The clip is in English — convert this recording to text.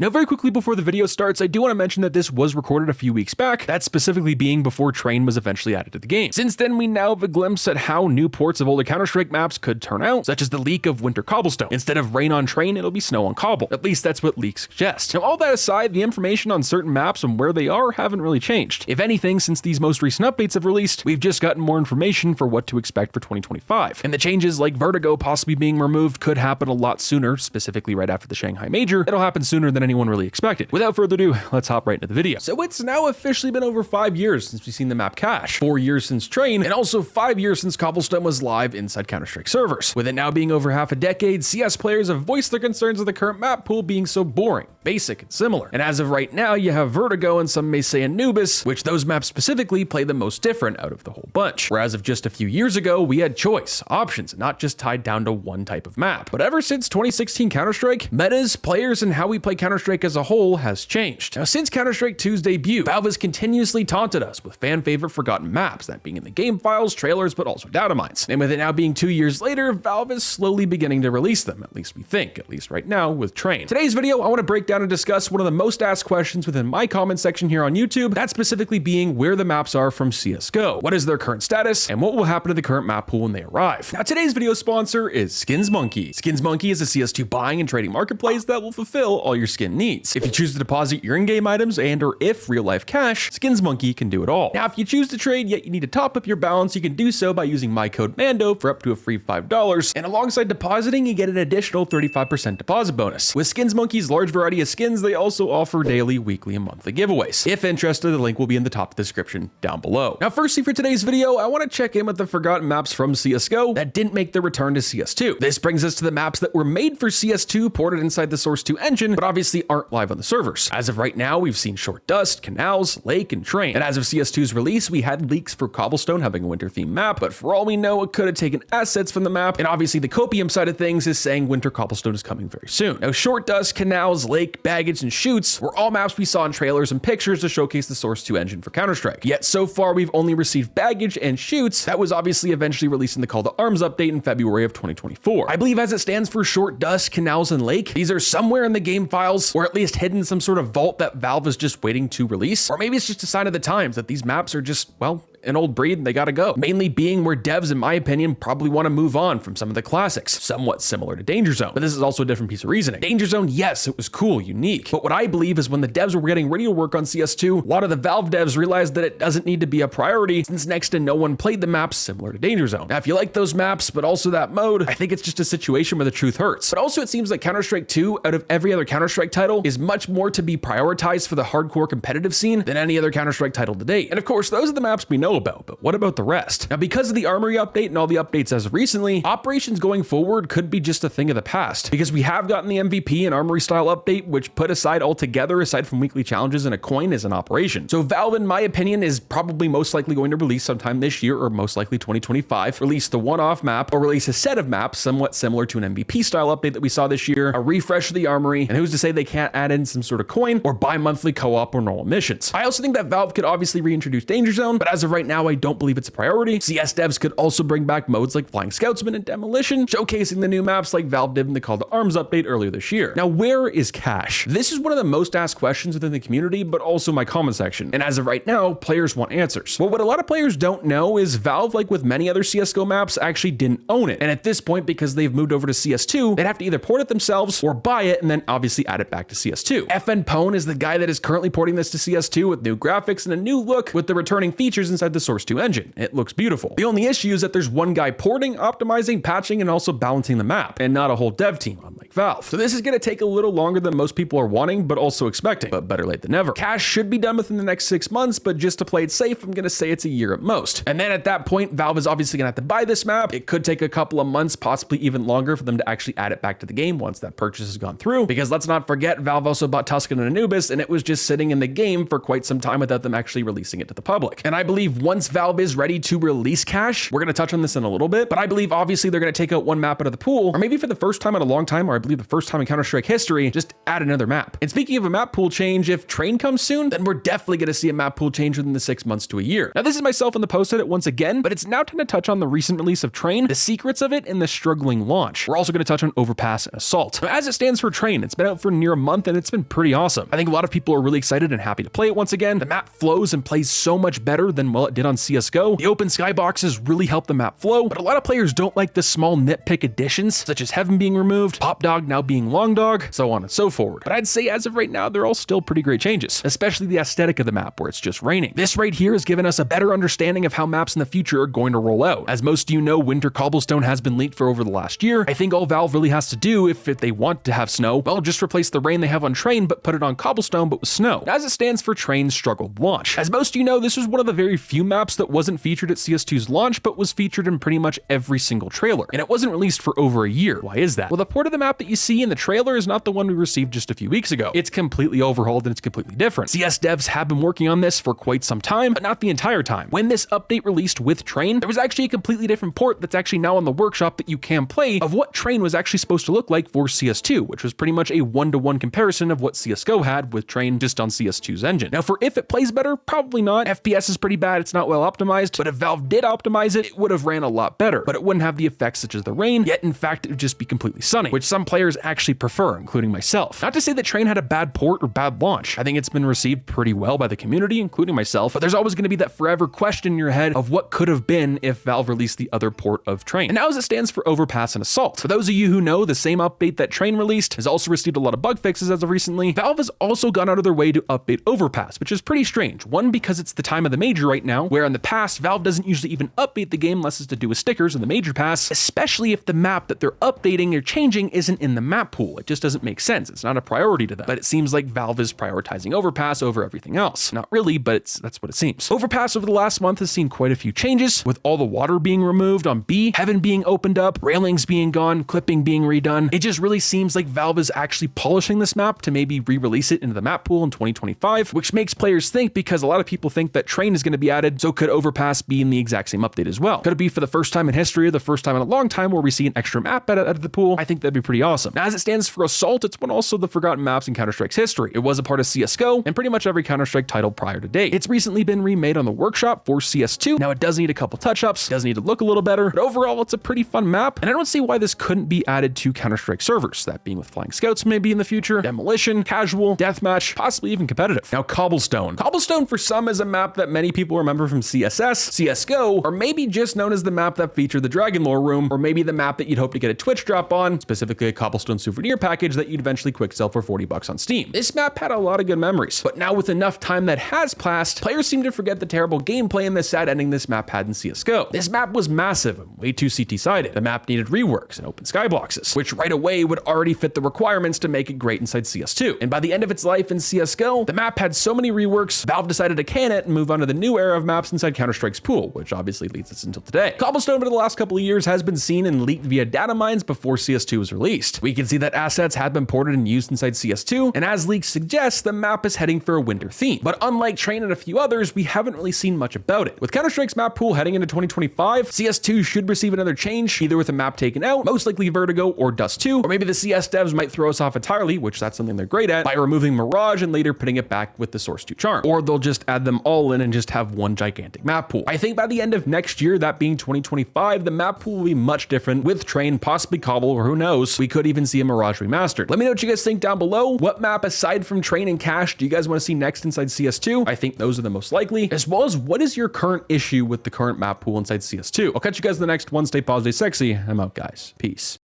Now, very quickly before the video starts, I do want to mention that this was recorded a few weeks back, that specifically being before Train was eventually added to the game. Since then, we now have a glimpse at how new ports of older Counter-Strike maps could turn out, such as the leak of Winter Cobblestone. Instead of rain on Train, it'll be snow on Cobble. At least that's what leaks suggest. Now, all that aside, the information on certain maps and where they are haven't really changed. If anything, since these most recent updates have released, we've just gotten more information for what to expect for 2025. And the changes like Vertigo possibly being removed could happen a lot sooner, specifically right after the Shanghai Major. It'll happen sooner than anyone really expected. Without further ado, let's hop right into the video. So it's now officially been over 5 years since we've seen the map cache, 4 years since Train, and also 5 years since Cobblestone was live inside Counter-Strike servers. With it now being over half a decade, CS players have voiced their concerns of the current map pool being so boring, basic, and similar. And as of right now, you have Vertigo and some may say Anubis, which those maps specifically play the most different out of the whole bunch. Whereas of just a few years ago, we had choice, options, not just tied down to one type of map. But ever since 2016 Counter-Strike, metas, players, and how we play Counter-Strike as a whole has changed. Now, since Counter-Strike 2's debut, Valve has continuously taunted us with fan-favorite forgotten maps, that being in the game files, trailers, but also data mines. And with it now being 2 years later, Valve is slowly beginning to release them, at least we think, at least right now with Train. Today's video, I want to break down and discuss one of the most asked questions within my comment section here on YouTube, that specifically being where the maps are from CSGO, what is their current status, and what will happen to the current map pool when they arrive. Now, today's video sponsor is SkinsMonkey. SkinsMonkey is a CS2 buying and trading marketplace that will fulfill all your skin needs. If you choose to deposit your in-game items and or if real-life cash, SkinsMonkey can do it all. Now, if you choose to trade yet you need to top up your balance, you can do so by using my code MANDO for up to a free $5, and alongside depositing, you get an additional 35% deposit bonus. With SkinsMonkey's large variety of skins, they also offer daily, weekly, and monthly giveaways. If interested, the link will be in the top description down below. Now, firstly, for today's video, I want to check in with the forgotten maps from CSGO that didn't make their return to CS2. This brings us to the maps that were made for CS2, ported inside the Source 2 engine, but obviously aren't live on the servers. As of right now, we've seen Short Dust, Canals, Lake, and Train. And as of CS2's release, we had leaks for Cobblestone having a winter-themed map, but for all we know, it could have taken assets from the map, and obviously the Copium side of things is saying Winter Cobblestone is coming very soon. Now, Short Dust, Canals, Lake, Baggage, and Chutes were all maps we saw in trailers and pictures to showcase the Source 2 engine for Counter-Strike. Yet so far, we've only received Baggage and Chutes that was obviously eventually released in the Call to Arms update in February of 2024. I believe as it stands for Short Dust, Canals, and Lake, these are somewhere in the game files, or at least hidden in some sort of vault that Valve is just waiting to release. Or maybe it's just a sign of the times that these maps are just, well, an old breed and they gotta go. Mainly being where devs, in my opinion, probably want to move on from some of the classics, somewhat similar to Danger Zone. But this is also a different piece of reasoning. Danger Zone, yes, it was cool, unique. But what I believe is when the devs were getting ready to work on CS2, a lot of the Valve devs realized that it doesn't need to be a priority since next to no one played the maps similar to Danger Zone. Now, if you like those maps, but also that mode, I think it's just a situation where the truth hurts. But also it seems like Counter-Strike 2, out of every other Counter-Strike title, is much more to be prioritized for the hardcore competitive scene than any other Counter-Strike title to date. And of course, those are the maps we know about, but what about the rest? Now, because of the Armory update and all the updates as of recently, operations going forward could be just a thing of the past, because we have gotten the MVP and Armory style update, which put aside altogether, aside from weekly challenges and a coin, as an operation. So Valve, in my opinion, is probably most likely going to release sometime this year, or most likely 2025, release the one-off map, or release a set of maps somewhat similar to an MVP style update that we saw this year, a refresh of the Armory, and who's to say they can't add in some sort of coin or bi-monthly co-op or normal missions. I also think that Valve could obviously reintroduce Danger Zone, but as of right now, I don't believe it's a priority. CS devs could also bring back modes like Flying Scoutsman and Demolition, showcasing the new maps like Valve did in the Call to Arms update earlier this year. Now, where is cash? This is one of the most asked questions within the community, but also my comment section. And as of right now, players want answers. Well, what a lot of players don't know is Valve, like with many other CSGO maps, actually didn't own it. And at this point, because they've moved over to CS2, they'd have to either port it themselves or buy it and then obviously add it back to CS2. FN Pone is the guy that is currently porting this to CS2 with new graphics and a new look with the returning features inside the Source 2 engine. It looks beautiful. The only issue is that there's one guy porting, optimizing, patching, and also balancing the map, and not a whole dev team, unlike Valve. So this is going to take a little longer than most people are wanting, but also expecting, but better late than never. Cash should be done within the next 6 months, but just to play it safe, I'm going to say it's a year at most. And then at that point, Valve is obviously going to have to buy this map. It could take a couple of months, possibly even longer, for them to actually add it back to the game once that purchase has gone through, because let's not forget, Valve also bought Tuscan and Anubis, and it was just sitting in the game for quite some time without them actually releasing it to the public. And I believe believe once Valve is ready to release cache, we're going to touch on this in a little bit, but I believe obviously they're going to take out one map out of the pool, or maybe for the first time in a long time, or I believe the first time in Counter-Strike history, just add another map. And speaking of a map pool change, if Train comes soon, then we're definitely going to see a map pool change within the 6 months to a year. Now, this is myself in the post edit once again, but it's now time to touch on the recent release of Train, the secrets of it, and the struggling launch. We're also going to touch on Overpass and Assault. Now, as it stands for Train, it's been out for near a month and it's been pretty awesome. I think a lot of people are really excited and happy to play it once again. The map flows and plays so much better than it did on CSGO. The open skyboxes really help the map flow, but a lot of players don't like the small nitpick additions, such as Heaven being removed, Pop Dog now being Long Dog, so on and so forth. But I'd say as of right now, they're all still pretty great changes, especially the aesthetic of the map where it's just raining. This right here has given us a better understanding of how maps in the future are going to roll out. As most of you know, Winter Cobblestone has been leaked for over the last year. I think all Valve really has to do if they want to have snow, well, just replace the rain they have on Train, but put it on Cobblestone, but with snow. As it stands for Train's struggled launch. As most of you know, this was one of the very few maps that wasn't featured at CS2's launch, but was featured in pretty much every single trailer. And it wasn't released for over a year. Why is that? Well, the port of the map that you see in the trailer is not the one we received just a few weeks ago. It's completely overhauled and it's completely different. CS devs have been working on this for quite some time, but not the entire time. When this update released with Train, there was actually a completely different port that's actually now on the workshop that you can play of what Train was actually supposed to look like for CS2, which was pretty much a one-to-one comparison of what CSGO had with Train just on CS2's engine. Now, for if it plays better, probably not. FPS is pretty bad, it's not well optimized, but if Valve did optimize it, it would have ran a lot better, but it wouldn't have the effects such as the rain, yet in fact, it would just be completely sunny, which some players actually prefer, including myself. Not to say that Train had a bad port or bad launch. I think it's been received pretty well by the community, including myself, but there's always going to be that forever question in your head of what could have been if Valve released the other port of Train. And now as it stands for Overpass and Assault. For those of you who know, the same update that Train released has also received a lot of bug fixes as of recently. Valve has also gone out of their way to update Overpass, which is pretty strange. One, because it's the time of the major right now, where in the past, Valve doesn't usually even update the game unless it's to do with stickers in the major pass, especially if the map that they're updating or changing isn't in the map pool. It just doesn't make sense. It's not a priority to them. But it seems like Valve is prioritizing Overpass over everything else. Not really, but that's what it seems. Overpass over the last month has seen quite a few changes, with all the water being removed on B, Heaven being opened up, railings being gone, clipping being redone. It just really seems like Valve is actually polishing this map to maybe re-release it into the map pool in 2025, which makes players think, because a lot of people think that Train is going to be added, so could Overpass be in the exact same update as well? Could it be for the first time in history or the first time in a long time where we see an extra map out of the pool? I think that'd be pretty awesome. Now, as it stands for Assault, it's one also the forgotten maps in Counter-Strike's history. It was a part of CSGO and pretty much every Counter-Strike title prior to date. It's recently been remade on the workshop for CS2. Now, it does need a couple touch-ups, does need to look a little better, but overall, it's a pretty fun map, and I don't see why this couldn't be added to Counter-Strike servers, that being with Flying Scouts maybe in the future, Demolition, Casual, Deathmatch, possibly even competitive. Now, Cobblestone. Cobblestone for some is a map that many people remember from CSS, CSGO, or maybe just known as the map that featured the Dragon Lore room, or maybe the map that you'd hope to get a Twitch drop on, specifically a Cobblestone souvenir package that you'd eventually quick sell for $40 on Steam. This map had a lot of good memories, but now with enough time that has passed, players seem to forget the terrible gameplay and the sad ending this map had in CSGO. This map was massive and way too CT-sided. The map needed reworks and open skyboxes, which right away would already fit the requirements to make it great inside CS2. And by the end of its life in CSGO, the map had so many reworks, Valve decided to can it and move on to the new era of maps inside Counter-Strike's pool, which obviously leads us until today. Cobblestone over the last couple of years has been seen and leaked via data mines before CS2 was released. We can see that assets had been ported and used inside CS2, and as leaks suggest, the map is heading for a winter theme. But unlike Train and a few others, we haven't really seen much about it. With Counter-Strike's map pool heading into 2025, CS2 should receive another change, either with a map taken out, most likely Vertigo or Dust 2, or maybe the CS devs might throw us off entirely, which that's something they're great at, by removing Mirage and later putting it back with the Source 2 charm. Or they'll just add them all in and just have one gigantic map pool. I think by the end of next year, that being 2025, the map pool will be much different, with Train, possibly Cobble, or who knows, we could even see a Mirage remastered. Let me know what you guys think down below. What map aside from Train and Cache do you guys want to see next inside CS2? I think those are the most likely, as well as what is your current issue with the current map pool inside CS2? I'll catch you guys in the next one. Stay positive, sexy. I'm out, guys. Peace.